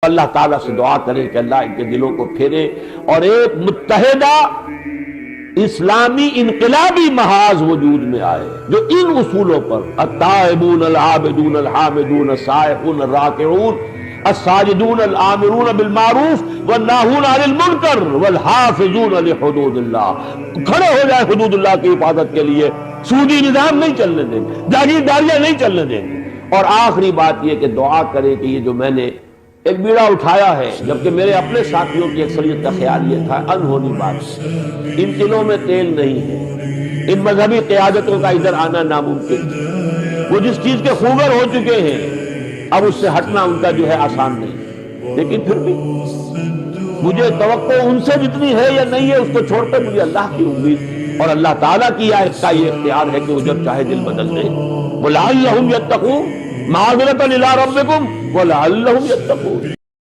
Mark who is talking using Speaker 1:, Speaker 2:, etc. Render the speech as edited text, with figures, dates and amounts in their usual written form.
Speaker 1: اللہ تعالیٰ سے دعا کریں کہ اللہ ان کے دلوں کو پھیرے اور ایک متحدہ اسلامی انقلابی محاذ وجود میں آئے جو ان اصولوں پر التائبون العابدون الحامدون السائحون الراکعون الساجدون الآمرون بالمعروف والناہون عن المنکر والحافظون لحدود اللہ کھڑے ہو جائے حدود اللہ کی حفاظت کے لیے. سودی نظام نہیں چلنے دیں گے، جاگیرداریاں نہیں چلنے دیں گے. اور آخری بات یہ کہ دعا کرے کہ یہ جو میں نے ایک بیڑا اٹھایا ہے، جبکہ میرے اپنے ساتھیوں کی اکثریت کا خیال یہ تھا انہونی بات، ان دلوں میں تیل نہیں ہے، ان مذہبی قیادتوں کا ادھر آنا ناممکن ہے، وہ جس چیز کے خوگر ہو چکے ہیں اب اس سے ہٹنا ان کا جو ہے آسان نہیں. لیکن پھر بھی مجھے توقع ان سے جتنی ہے یا نہیں ہے اس کو چھوڑ کر مجھے اللہ کی امید اور اللہ تعالیٰ کی کا یہ اختیار ہے کہ وہ جب چاہے دل بدل دے. وَلَعَلَّهُمْ يَتَّقُونَ مَعَذِرَةً إِلَىٰ رَبِّكُمْ وَلَعَلَّهُمْ يَتَّقُونَ.